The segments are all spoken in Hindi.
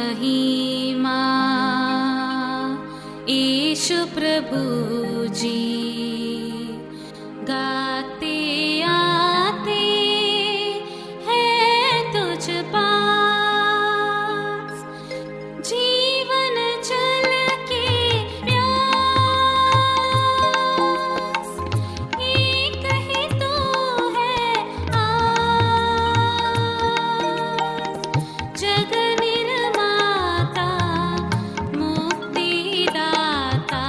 महिमा यीशु प्रभु जी गाते आते हैं तुझ पास जीवन जल के प्यास एक ही तो है आस जग निर्माता मुक्तिदाता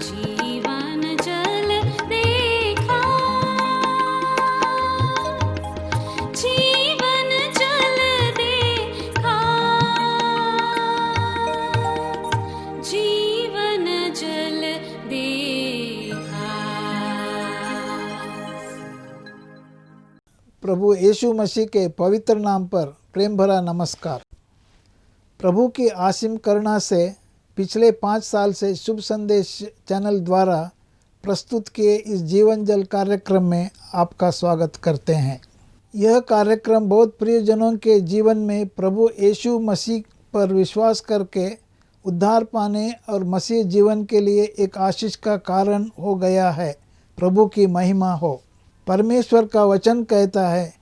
जीवन जल देखा जीवन जल देखा जीवन जल देखा। प्रभु यीशु मसीह के पवित्र नाम पर प्रेम भरा नमस्कार। प्रभु की असीम करुणा से पिछले 5 साल से शुभ संदेश चैनल द्वारा प्रस्तुत किए इस जीवन जल कार्यक्रम में आपका स्वागत करते हैं। यह कार्यक्रम बहुत प्रियजनों के जीवन में प्रभु यीशु मसीह पर विश्वास करके उद्धार पाने और मसीह जीवन के लिए एक आशीष का कारण हो गया है। प्रभु की महिमा हो। परमेश्वर का वचन कहता है,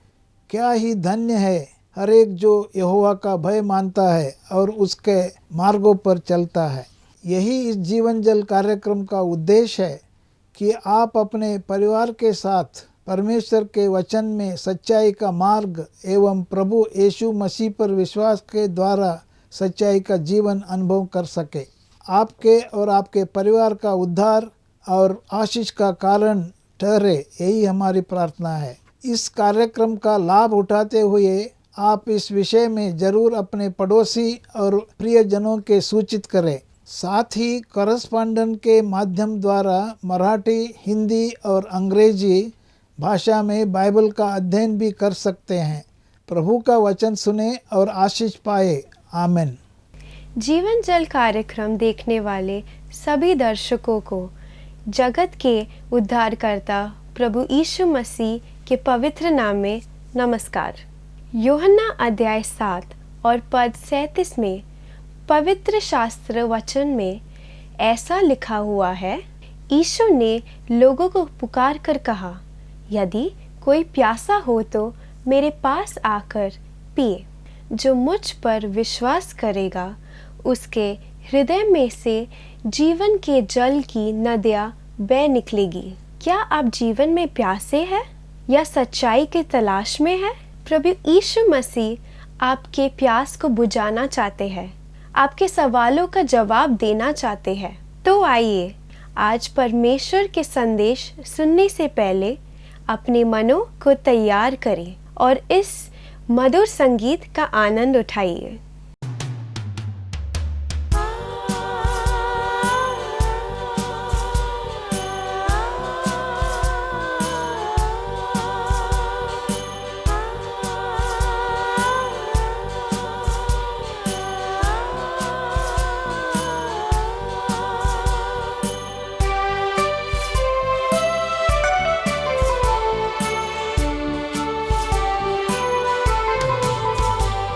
क्या ही धन्य है हर एक जो यहोवा का भय मानता है और उसके मार्गों पर चलता है। यही इस जीवन जल कार्यक्रम का उद्देश्य है कि आप अपने परिवार के साथ परमेश्वर के वचन में सच्चाई का मार्ग एवं प्रभु यीशु मसीह पर विश्वास के द्वारा सच्चाई का जीवन अनुभव कर सके। आपके और आपके परिवार का उद्धार और आशीष का कारण ठहरे, यही हमारी प्रार्थना है। इस कार्यक्रम का लाभ उठाते हुए आप इस विषय में जरूर अपने पड़ोसी और प्रियजनों के सूचित करें। साथ ही करस्पॉन्डेंट के माध्यम द्वारा मराठी, हिंदी और अंग्रेजी भाषा में बाइबल का अध्ययन भी कर सकते हैं। प्रभु का वचन सुने और आशीष पाए। आमीन। जीवन जल कार्यक्रम देखने वाले सभी दर्शकों को जगत के उद्धारकर्ता प्रभु यीशु मसीह के पवित्र नाम में नमस्कार। यूहन्ना अध्याय 7 और पद 37 में पवित्र शास्त्र वचन में ऐसा लिखा हुआ है, यीशु ने लोगों को पुकार कर कहा, यदि कोई प्यासा हो तो मेरे पास आकर पिए। जो मुझ पर विश्वास करेगा उसके हृदय में से जीवन के जल की नदियाँ बह निकलेगी। क्या आप जीवन में प्यासे हैं या सच्चाई की तलाश में हैं? प्रभु यीशु मसीह आपके प्यास को बुझाना चाहते हैं, आपके सवालों का जवाब देना चाहते हैं। तो आइए आज परमेश्वर के संदेश सुनने से पहले अपने मनों को तैयार करें और इस मधुर संगीत का आनंद उठाइए।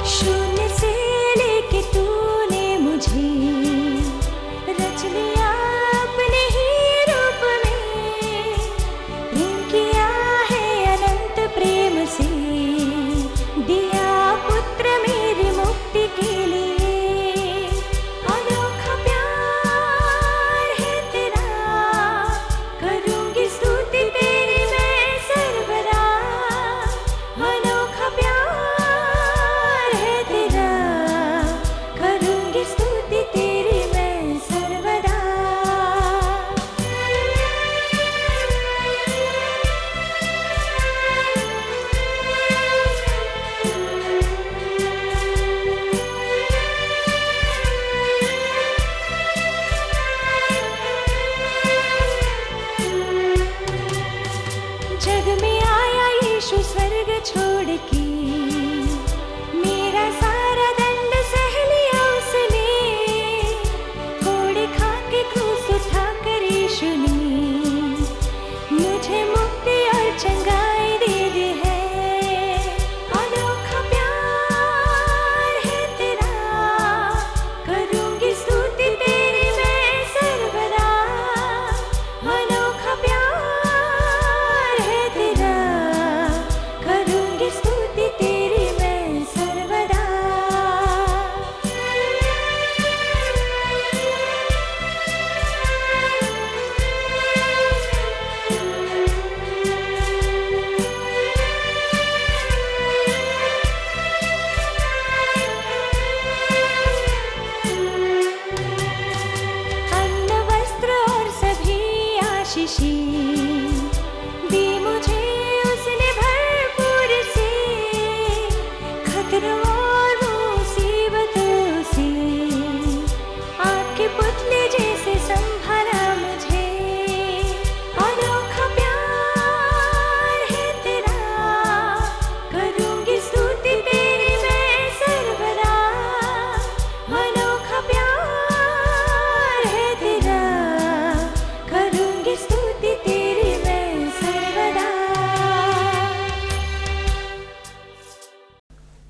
शून्य से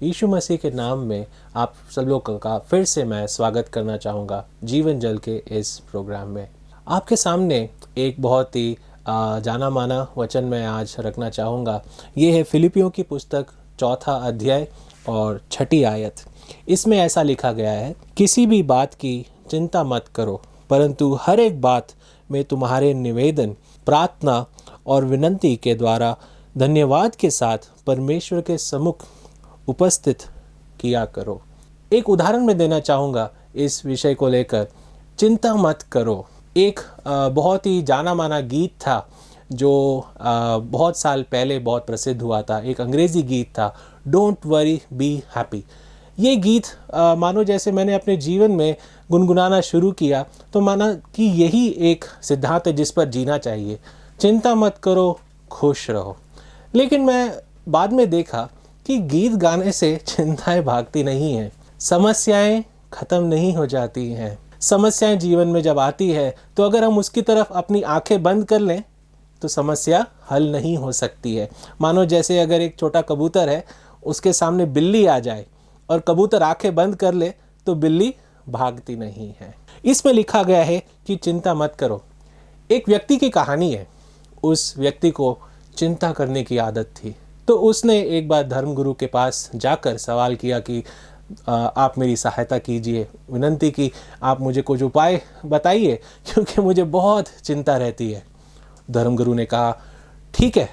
यीशु मसीह के नाम में आप सब लोगों का फिर से मैं स्वागत करना चाहूँगा जीवन जल के इस प्रोग्राम में। आपके सामने एक बहुत ही जाना माना वचन मैं आज रखना चाहूँगा। ये है फिलिपियों की पुस्तक 4 अध्याय और 6 आयत। इसमें ऐसा लिखा गया है, किसी भी बात की चिंता मत करो, परंतु हर एक बात में तुम्हारे निवेदन, प्रार्थना और विनती के द्वारा धन्यवाद के साथ परमेश्वर के सम्मुख उपस्थित किया करो। एक उदाहरण मैं देना चाहूँगा इस विषय को लेकर, चिंता मत करो। एक बहुत ही जाना माना गीत था जो बहुत साल पहले बहुत प्रसिद्ध हुआ था। एक अंग्रेज़ी गीत था, डोंट वरी बी हैप्पी। ये गीत मानो जैसे मैंने अपने जीवन में गुनगुनाना शुरू किया तो माना कि यही एक सिद्धांत है जिस पर जीना चाहिए, चिंता मत करो, खुश रहो। लेकिन मैं बाद में देखा कि गीत गाने से चिंताएं भागती नहीं हैं, समस्याएं ख़त्म नहीं हो जाती हैं। समस्याएं जीवन में जब आती है तो अगर हम उसकी तरफ अपनी आंखें बंद कर लें तो समस्या हल नहीं हो सकती है। मानो जैसे अगर एक छोटा कबूतर है, उसके सामने बिल्ली आ जाए और कबूतर आंखें बंद कर ले तो बिल्ली भागती नहीं है। इसमें लिखा गया है कि चिंता मत करो। एक व्यक्ति की कहानी है। उस व्यक्ति को चिंता करने की आदत थी, तो उसने एक बार धर्मगुरु के पास जाकर सवाल किया कि आप मेरी सहायता कीजिए, विनंती की आप मुझे कुछ उपाय बताइए क्योंकि मुझे बहुत चिंता रहती है। धर्मगुरु ने कहा, ठीक है,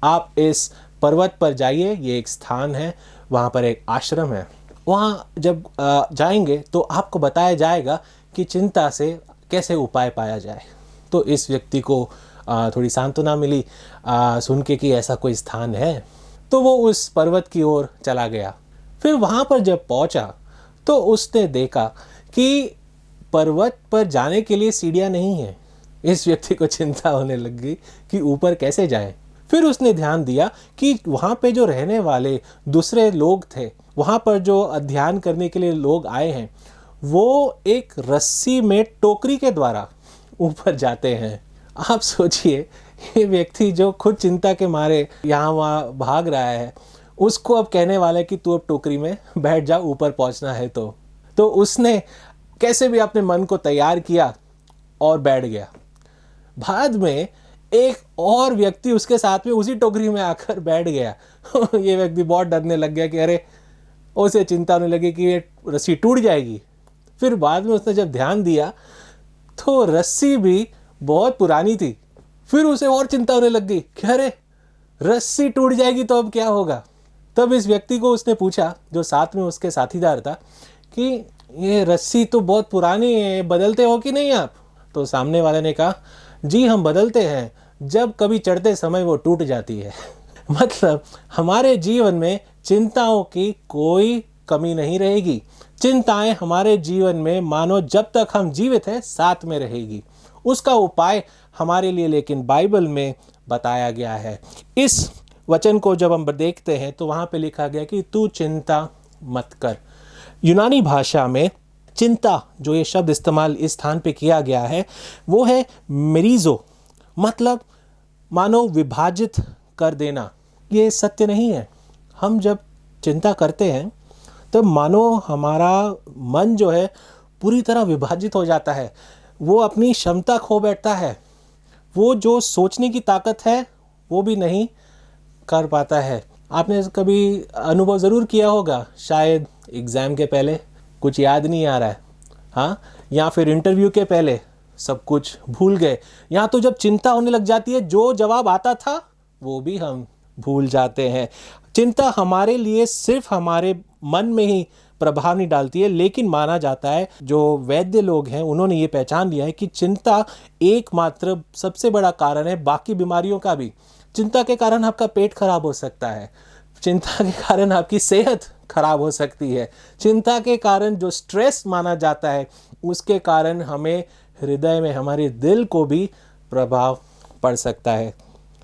आप इस पर्वत पर जाइए, ये एक स्थान है, वहाँ पर एक आश्रम है, वहाँ जब जाएंगे तो आपको बताया जाएगा कि चिंता से कैसे उपाय पाया जाए। तो इस व्यक्ति को थोड़ी सांत्वना मिली सुन के कि ऐसा कोई स्थान है, तो वो उस पर्वत की ओर चला गया। फिर वहाँ पर जब पहुँचा तो उसने देखा कि पर्वत पर जाने के लिए सीढ़ियाँ नहीं हैं। इस व्यक्ति को चिंता होने लगी कि ऊपर कैसे जाएं। फिर उसने ध्यान दिया कि वहाँ पे जो रहने वाले दूसरे लोग थे, वहाँ पर जो अध्ययन करने के लिए लोग आए हैं, वो एक रस्सी में टोकरी के द्वारा ऊपर जाते हैं। आप सोचिए, ये व्यक्ति जो खुद चिंता के मारे यहाँ वहाँ भाग रहा है, उसको अब कहने वाला है कि तू अब टोकरी में बैठ जा, ऊपर पहुँचना है। तो उसने कैसे भी अपने मन को तैयार किया और बैठ गया। बाद में एक और व्यक्ति उसके साथ में उसी टोकरी में आकर बैठ गया। ये व्यक्ति बहुत डरने लग गया कि अरे, उसे चिंता होने लगी कि ये रस्सी टूट जाएगी। फिर बाद में उसने जब ध्यान दिया तो रस्सी भी बहुत पुरानी थी। फिर उसे और चिंता होने लग गई कि अरे, रस्सी टूट जाएगी तो अब क्या होगा। तब इस व्यक्ति को उसने पूछा, जो साथ में उसके साथीदार था, कि ये रस्सी तो बहुत पुरानी है, बदलते हो कि नहीं आप? तो सामने वाले ने कहा, जी हम बदलते हैं, जब कभी चढ़ते समय वो टूट जाती है। मतलब हमारे जीवन में चिंताओं की कोई कमी नहीं रहेगी। चिंताएं हमारे जीवन में मानो जब तक हम जीवित हैं साथ में रहेगी। उसका उपाय हमारे लिए लेकिन बाइबल में बताया गया है। इस वचन को जब हम देखते हैं तो वहाँ पे लिखा गया कि तू चिंता मत कर। यूनानी भाषा में चिंता, जो ये शब्द इस्तेमाल इस स्थान पे किया गया है, वो है मेरिजो, मतलब मानो विभाजित कर देना। ये सत्य नहीं है। हम जब चिंता करते हैं तब मानो हमारा मन जो है पूरी तरह विभाजित हो जाता है, वो अपनी क्षमता खो बैठता है, वो जो सोचने की ताकत है वो भी नहीं कर पाता है। आपने कभी अनुभव ज़रूर किया होगा, शायद एग्ज़ाम के पहले कुछ याद नहीं आ रहा है, हाँ, या फिर इंटरव्यू के पहले सब कुछ भूल गए, या तो जब चिंता होने लग जाती है जो जवाब आता था वो भी हम भूल जाते हैं। चिंता हमारे लिए सिर्फ हमारे मन में ही प्रभाव नहीं डालती है, लेकिन माना जाता है, जो वैद्य लोग हैं उन्होंने ये पहचान लिया है कि चिंता एकमात्र सबसे बड़ा कारण है बाकी बीमारियों का भी। चिंता के कारण आपका पेट खराब हो सकता है, चिंता के कारण आपकी सेहत खराब हो सकती है, चिंता के कारण जो स्ट्रेस माना जाता है उसके कारण हमें हृदय में, हमारे दिल को भी प्रभाव पड़ सकता है।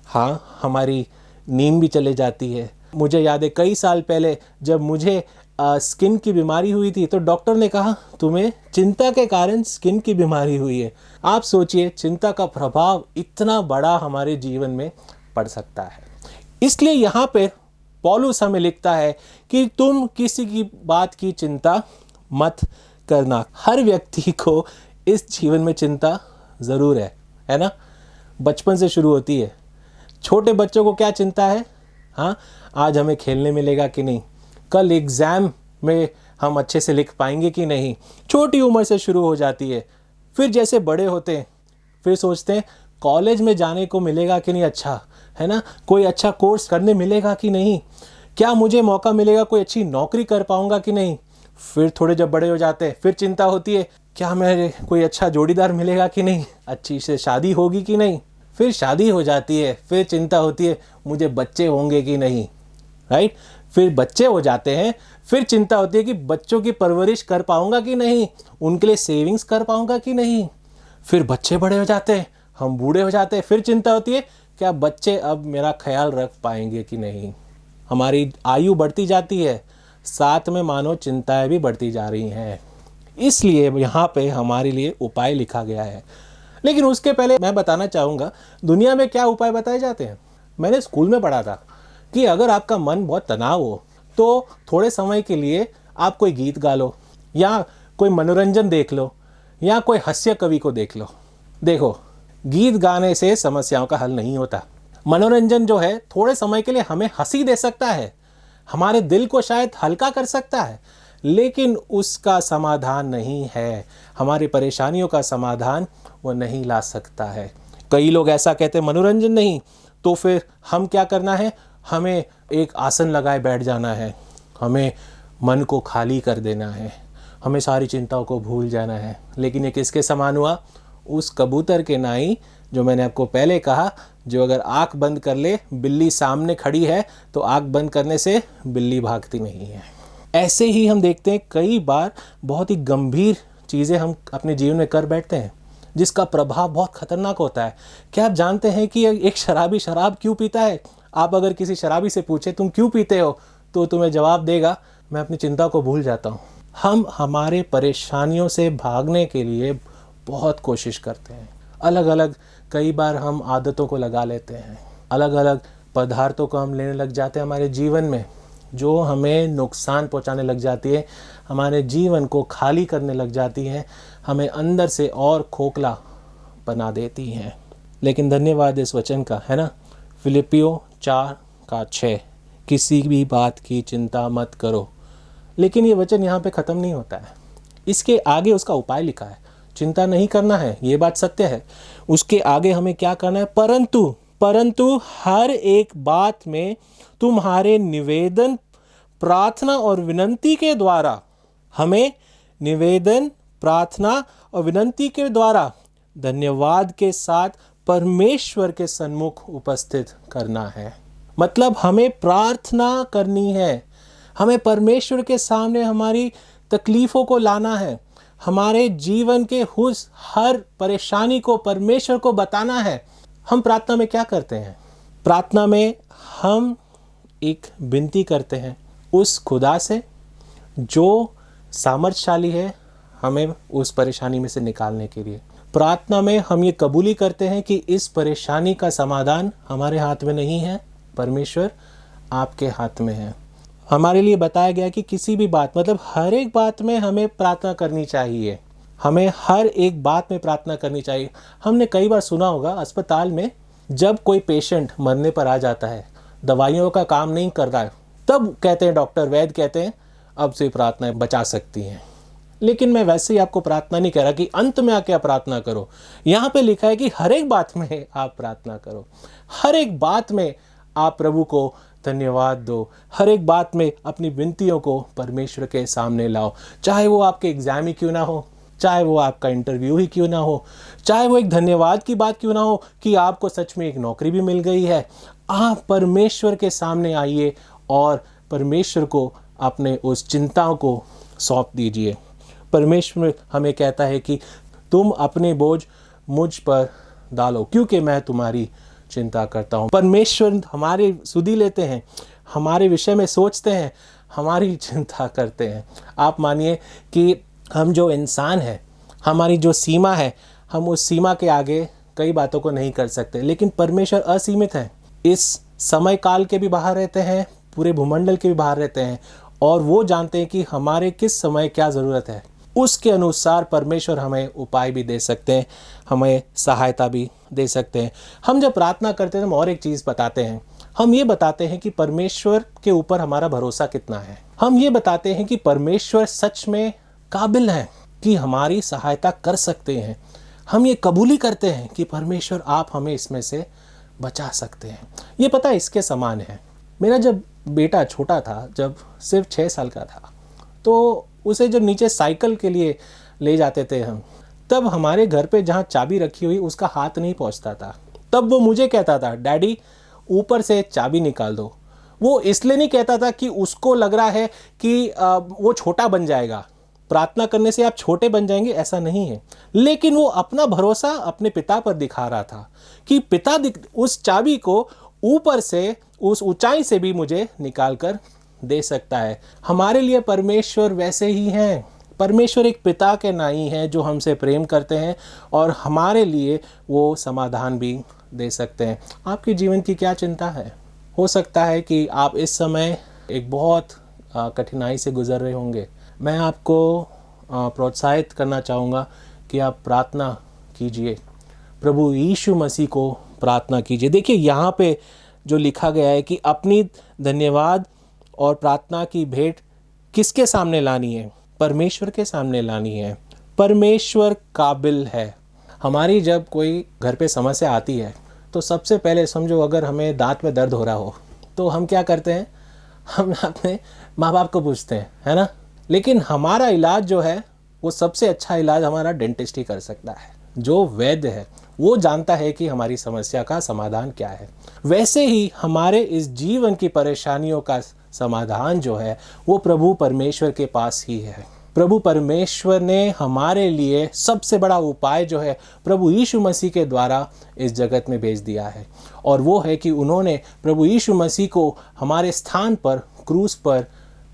हाँ, हमारी नींद भी चले जाती है। मुझे याद है कई साल पहले जब मुझे स्किन की बीमारी हुई थी तो डॉक्टर ने कहा तुम्हें चिंता के कारण स्किन की बीमारी हुई है। आप सोचिए, चिंता का प्रभाव इतना बड़ा हमारे जीवन में पड़ सकता है। इसलिए यहाँ पे पौलुस हमें लिखता है कि तुम किसी की बात की चिंता मत करना। हर व्यक्ति को इस जीवन में चिंता ज़रूर है ना? बचपन से शुरू होती है। छोटे बच्चों को क्या चिंता है? हाँ, आज हमें खेलने मिलेगा कि नहीं, कल एग्ज़ाम में हम अच्छे से लिख पाएंगे कि नहीं। छोटी उम्र से शुरू हो जाती है। फिर जैसे बड़े होते हैं फिर सोचते हैं कॉलेज में जाने को मिलेगा कि नहीं, अच्छा है ना, कोई अच्छा कोर्स करने मिलेगा कि नहीं, क्या मुझे मौका मिलेगा, कोई अच्छी नौकरी कर पाऊंगा कि नहीं। फिर थोड़े जब बड़े हो जाते हैं फिर चिंता होती है क्या मेरे कोई अच्छा जोड़ीदार मिलेगा कि नहीं, अच्छी से शादी होगी कि नहीं। फिर शादी हो जाती है फिर चिंता होती है मुझे बच्चे होंगे कि नहीं, राइट। फिर बच्चे हो जाते हैं फिर चिंता होती है कि बच्चों की परवरिश कर पाऊंगा कि नहीं, उनके लिए सेविंग्स कर पाऊंगा कि नहीं। फिर बच्चे बड़े हो जाते हैं, हम बूढ़े हो जाते हैं, फिर चिंता होती है क्या बच्चे अब मेरा ख्याल रख पाएंगे कि नहीं। हमारी आयु बढ़ती जाती है, साथ में मानो चिंताएं भी बढ़ती जा रही हैं। इसलिए यहाँ पे हमारे लिए उपाय लिखा गया है। लेकिन उसके पहले मैं बताना चाहूँगा दुनिया में क्या उपाय बताए जाते हैं। मैंने स्कूल में पढ़ा था कि अगर आपका मन बहुत तनाव हो तो थोड़े समय के लिए आप कोई गीत गा लो या कोई मनोरंजन देख लो या कोई हास्य कवि को देख लो। देखो, गीत गाने से समस्याओं का हल नहीं होता। मनोरंजन जो है थोड़े समय के लिए हमें हंसी दे सकता है, हमारे दिल को शायद हल्का कर सकता है, लेकिन उसका समाधान नहीं है। हमारी परेशानियों का समाधान वो नहीं ला सकता है। कई लोग ऐसा कहते हैं मनोरंजन नहीं, तो फिर हम क्या करना है, हमें एक आसन लगाए बैठ जाना है, हमें मन को खाली कर देना है, हमें सारी चिंताओं को भूल जाना है। लेकिन ये किसके समान हुआ? उस कबूतर के नाई जो मैंने आपको पहले कहा, जो अगर आँख बंद कर ले, बिल्ली सामने खड़ी है तो आँख बंद करने से बिल्ली भागती नहीं है। ऐसे ही हम देखते हैं कई बार बहुत ही गंभीर चीज़ें हम अपने जीवन में कर बैठते हैं जिसका प्रभाव बहुत खतरनाक होता है। क्या आप जानते हैं कि एक शराबी शराब क्यों पीता है? आप अगर किसी शराबी से पूछे तुम क्यों पीते हो तो तुम्हें जवाब देगा मैं अपनी चिंता को भूल जाता हूँ। हम हमारे परेशानियों से भागने के लिए बहुत कोशिश करते हैं। अलग अलग कई बार हम आदतों को लगा लेते हैं, अलग अलग पदार्थों को हम लेने लग जाते हैं हमारे जीवन में जो हमें नुकसान पहुंचाने लग जाती है, हमारे जीवन को खाली करने लग जाती हैं, हमें अंदर से और खोखला बना देती हैं। लेकिन धन्यवाद इस वचन का, है ना, फिलिपियों 4:6, किसी भी बात की चिंता मत करो। लेकिन ये वचन यहाँ पे ख़त्म नहीं होता है, इसके आगे उसका उपाय लिखा है। चिंता नहीं करना है, ये बात सत्य है। उसके आगे हमें क्या करना है? परंतु हर एक बात में तुम्हारे निवेदन, प्रार्थना और विनंती के द्वारा, हमें निवेदन, प्रार्थना और विनंती के द्वारा धन्यवाद के साथ परमेश्वर के सन्मुख उपस्थित करना है। मतलब हमें प्रार्थना करनी है, हमें परमेश्वर के सामने हमारी तकलीफ़ों को लाना है, हमारे जीवन के उस हर परेशानी को परमेश्वर को बताना है। हम प्रार्थना में क्या करते हैं? प्रार्थना में हम एक विनती करते हैं उस खुदा से जो सामर्थ्यशाली है हमें उस परेशानी में से निकालने के लिए। प्रार्थना में हम ये कबूली करते हैं कि इस परेशानी का समाधान हमारे हाथ में नहीं है, परमेश्वर आपके हाथ में है। हमारे लिए बताया गया कि किसी भी बात, मतलब हर एक बात में हमें प्रार्थना करनी चाहिए, हमें हर एक बात में प्रार्थना करनी चाहिए। हमने कई बार सुना होगा अस्पताल में जब कोई पेशेंट मरने पर आ जाता है, दवाइयों का काम नहीं कर रहा है, तब कहते हैं डॉक्टर वैद्य कहते हैं अब से प्रार्थनाएं बचा सकती हैं। लेकिन मैं वैसे ही आपको प्रार्थना नहीं कह रहा कि अंत में आके आप प्रार्थना करो। यहाँ पे लिखा है कि हर एक बात में आप प्रार्थना करो, हर एक बात में आप प्रभु को धन्यवाद दो, हर एक बात में अपनी विनतियों को परमेश्वर के सामने लाओ। चाहे वो आपके एग्जाम ही क्यों ना हो, चाहे वो आपका इंटरव्यू ही क्यों ना हो, चाहे वो एक धन्यवाद की बात क्यों ना हो कि आपको सच में एक नौकरी भी मिल गई है, आप परमेश्वर के सामने आइए और परमेश्वर को अपने उस चिंताओं को सौंप दीजिए। परमेश्वर हमें कहता है कि तुम अपने बोझ मुझ पर डालो क्योंकि मैं तुम्हारी चिंता करता हूँ। परमेश्वर हमारे सुधि लेते हैं, हमारे विषय में सोचते हैं, हमारी चिंता करते हैं। आप मानिए कि हम जो इंसान हैं, हमारी जो सीमा है, हम उस सीमा के आगे कई बातों को नहीं कर सकते, लेकिन परमेश्वर असीमित है। इस समय काल के भी बाहर रहते हैं, पूरे भूमंडल के भी बाहर रहते हैं और वो जानते हैं कि हमारे किस समय क्या ज़रूरत है। उसके अनुसार परमेश्वर हमें उपाय भी दे सकते हैं, हमें सहायता भी दे सकते हैं। हम जब प्रार्थना करते हैं हम और एक चीज़ बताते हैं, हम ये बताते हैं कि परमेश्वर के ऊपर हमारा भरोसा कितना है। हम ये बताते हैं कि परमेश्वर सच में काबिल हैं कि हमारी सहायता कर सकते हैं। हम ये कबूली करते हैं कि परमेश्वर आप हमें इसमें से बचा सकते हैं। ये पता इसके समान है। मेरा जब बेटा छोटा था, जब सिर्फ 6 साल का था, तो उसे जब नीचे साइकिल के लिए ले जाते थे हम, तब हमारे घर पे जहाँ चाबी रखी हुई उसका हाथ नहीं पहुँचता था। तब वो मुझे कहता था, डैडी ऊपर से चाबी निकाल दो। वो इसलिए नहीं कहता था कि उसको लग रहा है कि वो छोटा बन जाएगा, प्रार्थना करने से आप छोटे बन जाएंगे, ऐसा नहीं है। लेकिन वो अपना भरोसा अपने पिता पर दिखा रहा था कि पिता उस चाबी को ऊपर से, उस ऊंचाई से भी मुझे निकाल कर दे सकता है। हमारे लिए परमेश्वर वैसे ही हैं। परमेश्वर एक पिता के नाई हैं जो हमसे प्रेम करते हैं और हमारे लिए वो समाधान भी दे सकते हैं। आपके जीवन की क्या चिंता है? हो सकता है कि आप इस समय एक बहुत कठिनाई से गुजर रहे होंगे। मैं आपको प्रोत्साहित करना चाहूँगा कि आप प्रार्थना कीजिए, प्रभु यीशु मसीह को प्रार्थना कीजिए। देखिए यहाँ पे जो लिखा गया है कि अपनी धन्यवाद और प्रार्थना की भेंट किसके सामने लानी है? परमेश्वर के सामने लानी है। परमेश्वर काबिल है। हमारी जब कोई घर पे समस्या आती है तो सबसे पहले समझो, अगर हमें दांत में दर्द हो रहा हो तो हम क्या करते हैं? हम अपने माँ बाप को पूछते हैं, है ना? लेकिन हमारा इलाज जो है वो सबसे अच्छा इलाज हमारा डेंटिस्ट ही कर सकता है। जो वैद्य है वो जानता है कि हमारी समस्या का समाधान क्या है। वैसे ही हमारे इस जीवन की परेशानियों का समाधान जो है वो प्रभु परमेश्वर के पास ही है। प्रभु परमेश्वर ने हमारे लिए सबसे बड़ा उपाय जो है प्रभु यीशु मसीह के द्वारा इस जगत में भेज दिया है, और वो है कि उन्होंने प्रभु यीशु मसीह को हमारे स्थान पर क्रूस पर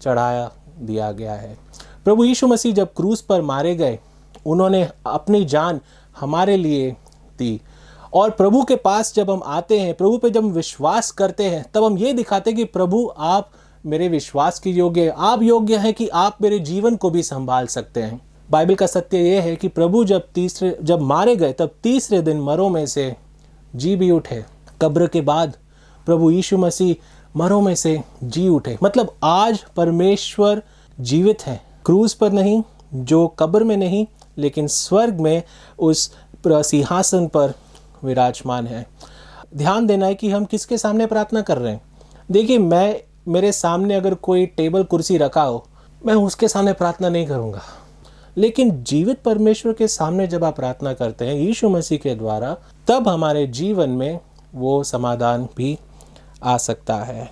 चढ़ाया दिया गया है। प्रभु यीशु मसीह जब क्रूस पर मारे गए, उन्होंने अपनी जान हमारे लिए दी। और प्रभु के पास जब हम आते हैं, प्रभु पे जब हम विश्वास करते हैं, तब हम ये दिखाते हैं कि प्रभु आप मेरे विश्वास के योग्य, आप योग्य हैं कि आप मेरे जीवन को भी संभाल सकते हैं। बाइबल का सत्य ये है कि प्रभु जब मारे गए तब तीसरे दिन मरों में से जी भी उठे। कब्र के बाद प्रभु यीशु मसीह मरों में से जी उठे। मतलब आज परमेश्वर जीवित है, क्रूस पर नहीं, जो कब्र में नहीं, लेकिन स्वर्ग में उस सिंहासन पर विराजमान है। ध्यान देना है कि हम किसके सामने प्रार्थना कर रहे हैं। देखिए, मेरे सामने अगर कोई टेबल कुर्सी रखा हो, मैं उसके सामने प्रार्थना नहीं करूँगा। लेकिन जीवित परमेश्वर के सामने जब आप प्रार्थना करते हैं यीशु मसीह के द्वारा, तब हमारे जीवन में वो समाधान भी आ सकता है।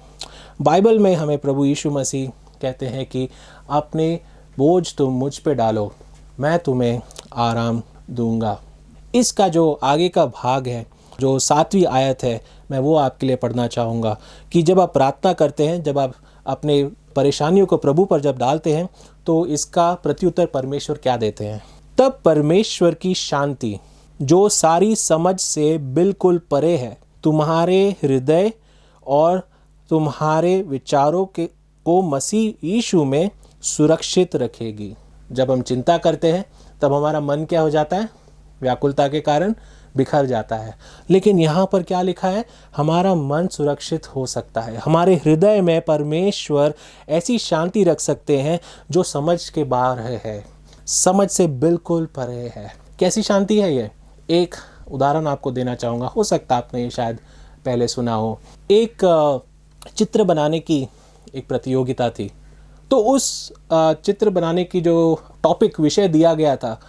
बाइबल में हमें प्रभु यीशु मसीह कहते हैं कि अपने बोझ तुम मुझ पे डालो, मैं तुम्हें आराम दूंगा। इसका जो आगे का भाग है, जो 7वीं आयत है, मैं वो आपके लिए पढ़ना चाहूँगा कि जब आप प्रार्थना करते हैं, जब आप अपने परेशानियों को प्रभु पर जब डालते हैं, तो इसका प्रत्युत्तर परमेश्वर क्या देते हैं। तब परमेश्वर की शांति जो सारी समझ से बिल्कुल परे है, तुम्हारे हृदय और तुम्हारे विचारों को मसीह यीशु में सुरक्षित रखेगी। जब हम चिंता करते हैं तब हमारा मन क्या हो जाता है? व्याकुलता के कारण बिखर जाता है। लेकिन यहाँ पर क्या लिखा है? हमारा मन सुरक्षित हो सकता है। हमारे हृदय में परमेश्वर ऐसी शांति रख सकते हैं जो समझ के बाहर है, समझ से बिल्कुल परे है। कैसी शांति है ये? एक उदाहरण आपको देना चाहूँगा, हो सकता है आपने ये शायद पहले सुना हो। एक चित्र बनाने की एक प्रतियोगिता थी, तो उस चित्र बनाने की जो टॉपिक विषय दिया गया था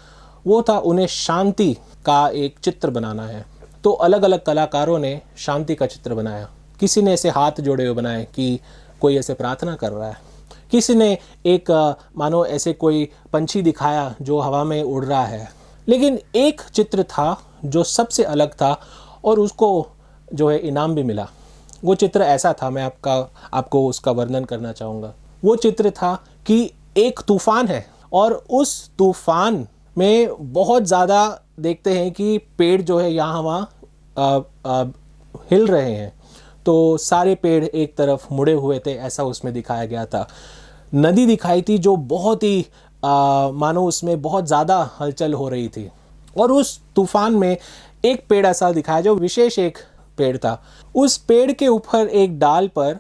वो था उन्हें शांति का एक चित्र बनाना है। तो अलग अलग कलाकारों ने शांति का चित्र बनाया। किसी ने ऐसे हाथ जोड़े हुए बनाए कि कोई ऐसे प्रार्थना कर रहा है, किसी ने एक मानो ऐसे कोई पंछी दिखाया जो हवा में उड़ रहा है। लेकिन एक चित्र था जो सबसे अलग था और उसको जो है इनाम भी मिला। वो चित्र ऐसा था, मैं आपको उसका वर्णन करना चाहूँगा। वो चित्र था कि एक तूफान है और उस तूफान में बहुत ज़्यादा देखते हैं कि पेड़ जो है यहाँ वहाँ हिल रहे हैं। तो सारे पेड़ एक तरफ मुड़े हुए थे, ऐसा उसमें दिखाया गया था। नदी दिखाई थी जो बहुत ही मानो उसमें बहुत ज़्यादा हलचल हो रही थी। और उस तूफान में एक पेड़ ऐसा दिखाया जो विशेष एक पेड़ था। उस पेड़ के ऊपर एक डाल पर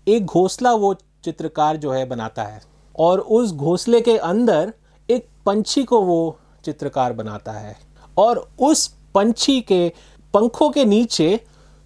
एक घोंसला वो चित्रकार जो है बनाता है, और उस घोंसले के अंदर एक पंछी को वो चित्रकार बनाता है, और उस पंछी के पंखों के नीचे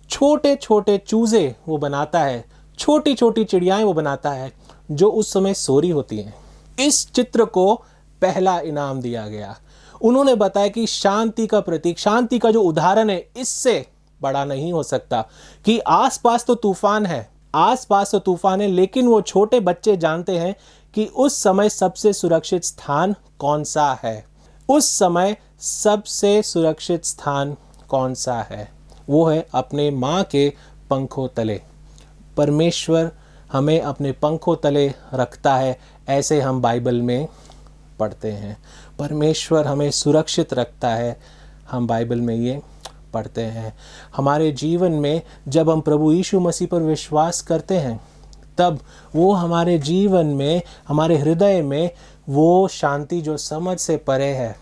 छोटे छोटे चूजे वो बनाता है, छोटी छोटी चिड़ियाएं वो बनाता है जो उस समय सो रही होती हैं। इस चित्र को पहला इनाम दिया गया। उन्होंने बताया कि शांति का प्रतीक, शांति का जो उदाहरण है, इससे बड़ा नहीं हो सकता। कि आसपास तो तूफान है, आसपास तो तूफान है, लेकिन वो छोटे बच्चे जानते हैं कि उस समय सबसे सुरक्षित स्थान कौन सा है। उस समय सबसे सुरक्षित स्थान कौन सा है? वो है अपने माँ के पंखों तले। परमेश्वर हमें अपने पंखों तले रखता है, ऐसे हम बाइबल में पढ़ते हैं। परमेश्वर हमें सुरक्षित रखता है, हम बाइबल में ये पढ़ते हैं। हमारे जीवन में जब हम प्रभु यीशु मसीह पर विश्वास करते हैं, तब वो हमारे जीवन में, हमारे हृदय में वो शांति जो समझ से परे है,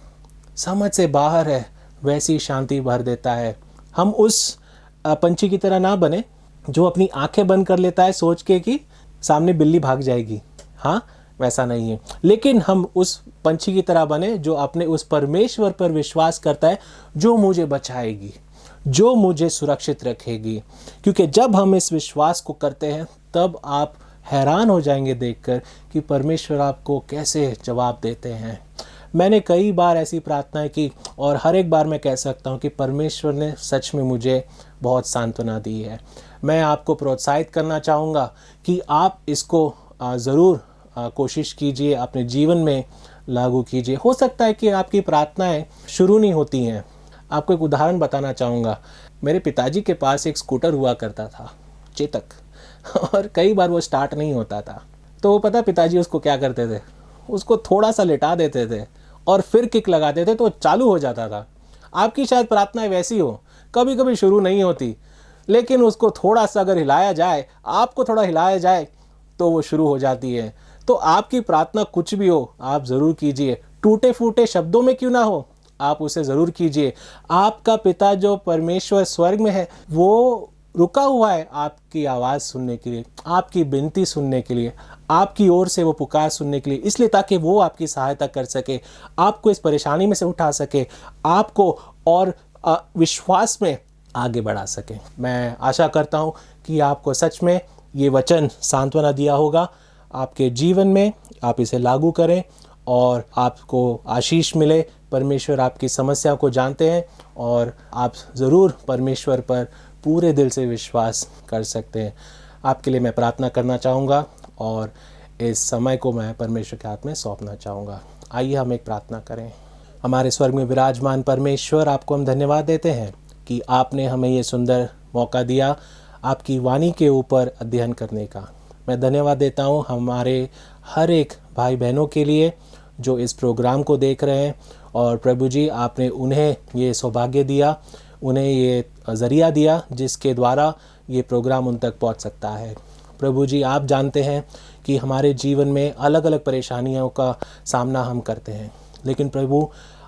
समझ से बाहर है, वैसी शांति भर देता है। हम उस पंछी की तरह ना बने जो अपनी आंखें बंद कर लेता है सोच के कि सामने बिल्ली भाग जाएगी। हाँ, वैसा नहीं है। लेकिन हम उस पंछी की तरह बने जो अपने उस परमेश्वर पर विश्वास करता है, जो मुझे बचाएगी, जो मुझे सुरक्षित रखेगी। क्योंकि जब हम इस विश्वास को करते हैं, तब आप हैरान हो जाएंगे देखकर कि परमेश्वर आपको कैसे जवाब देते हैं। मैंने कई बार ऐसी प्रार्थनाएं की, और हर एक बार मैं कह सकता हूं कि परमेश्वर ने सच में मुझे बहुत सांत्वना दी है। मैं आपको प्रोत्साहित करना चाहूँगा कि आप इसको ज़रूर कोशिश कीजिए, अपने जीवन में लागू कीजिए। हो सकता है कि आपकी प्रार्थनाएं शुरू नहीं होती हैं। आपको एक उदाहरण बताना चाहूँगा। मेरे पिताजी के पास एक स्कूटर हुआ करता था, चेतक, और कई बार वो स्टार्ट नहीं होता था। तो वो पता पिताजी उसको क्या करते थे, उसको थोड़ा सा लेटा देते थे और फिर किक लगा देते तो चालू हो जाता था। आपकी शायद प्रार्थनाएं वैसी हो, कभी कभी शुरू नहीं होती, लेकिन उसको थोड़ा सा अगर हिलाया जाए, आपको थोड़ा हिलाया जाए, तो वो शुरू हो जाती है। तो आपकी प्रार्थना कुछ भी हो, आप ज़रूर कीजिए। टूटे फूटे शब्दों में क्यों ना हो, आप उसे ज़रूर कीजिए। आपका पिता जो परमेश्वर स्वर्ग में है, वो रुका हुआ है आपकी आवाज़ सुनने के लिए, आपकी विनती सुनने के लिए, आपकी ओर से वो पुकार सुनने के लिए, इसलिए ताकि वो आपकी सहायता कर सके, आपको इस परेशानी में से उठा सके, आपको और विश्वास में आगे बढ़ा सके। मैं आशा करता हूँ कि आपको सच में ये वचन सांत्वना दिया होगा। आपके जीवन में आप इसे लागू करें और आपको आशीष मिले। परमेश्वर आपकी समस्या को जानते हैं और आप ज़रूर परमेश्वर पर पूरे दिल से विश्वास कर सकते हैं। आपके लिए मैं प्रार्थना करना चाहूँगा और इस समय को मैं परमेश्वर के हाथ में सौंपना चाहूँगा। आइए हम एक प्रार्थना करें। हमारे स्वर्ग में विराजमान परमेश्वर, आपको हम धन्यवाद देते हैं कि आपने हमें ये सुंदर मौका दिया आपकी वाणी के ऊपर अध्ययन करने का। मैं धन्यवाद देता हूँ हमारे हर एक भाई बहनों के लिए जो इस प्रोग्राम को देख रहे हैं, और प्रभु जी आपने उन्हें ये सौभाग्य दिया, उन्हें ये ज़रिया दिया जिसके द्वारा ये प्रोग्राम उन तक पहुँच सकता है। प्रभु जी आप जानते हैं कि हमारे जीवन में अलग अलग परेशानियों का सामना हम करते हैं, लेकिन प्रभु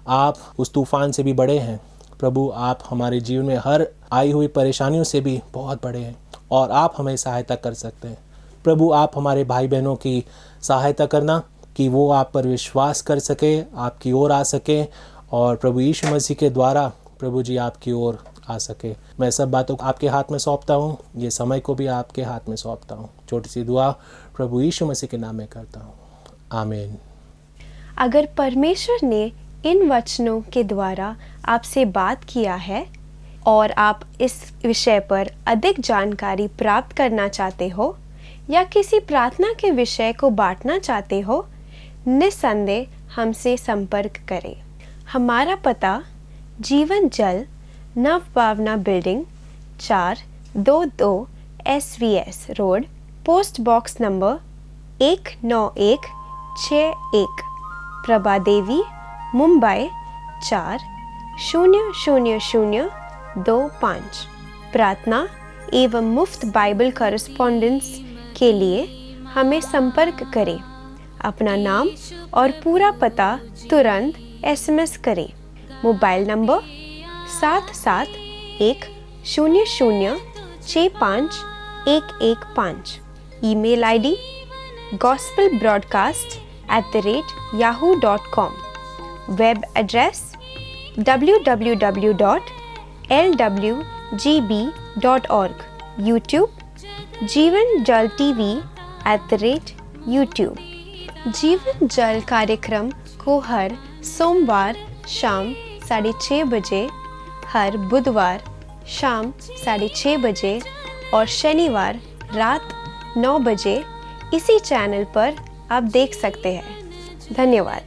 आप उस तूफ़ान से भी बड़े हैं। प्रभु आप हमारे जीवन में हर आई हुई परेशानियों से भी बहुत बड़े हैं और आप हमें सहायता कर सकते हैं। प्रभु आप हमारे भाई बहनों की सहायता करना कि वो आप पर विश्वास कर सके, आपकी ओर आ सके, और प्रभु यीशु मसीह के द्वारा प्रभु जी आपकी ओर आ सके। मैं सब बातों को आपके हाथ में सौंपता हूँ, ये समय को भी आपके हाथ में सौंपता हूँ। छोटी सी दुआ प्रभु यीशु मसीह के नाम में करता हूँ, आमीन। अगर परमेश्वर ने इन वचनों के द्वारा आपसे बात किया है और आप इस विषय पर अधिक जानकारी प्राप्त करना चाहते हो या किसी प्रार्थना के विषय को बांटना चाहते हो, निस्संदेह हमसे संपर्क करें। हमारा पता Jeevan Jal Navbhavna building 422 SVS road, post box number 19161, Prabha Devi, Mumbai 400025। प्रार्थना एवं मुफ्त बाइबल कॉरेस्पॉन्डेंस के लिए हमें संपर्क करें। अपना नाम और पूरा पता तुरंत SMS करें। Mobile number 7710065115। Email ID gospelbroadcast@yahoo.com। Web address www.lwgb.org। YouTube जीवन जल TV @YouTube। जीवन जल कार्यक्रम को हर सोमवार शाम 6:30 बजे, हर बुधवार शाम 6:30 बजे और शनिवार रात 9 बजे इसी चैनल पर आप देख सकते हैं। धन्यवाद।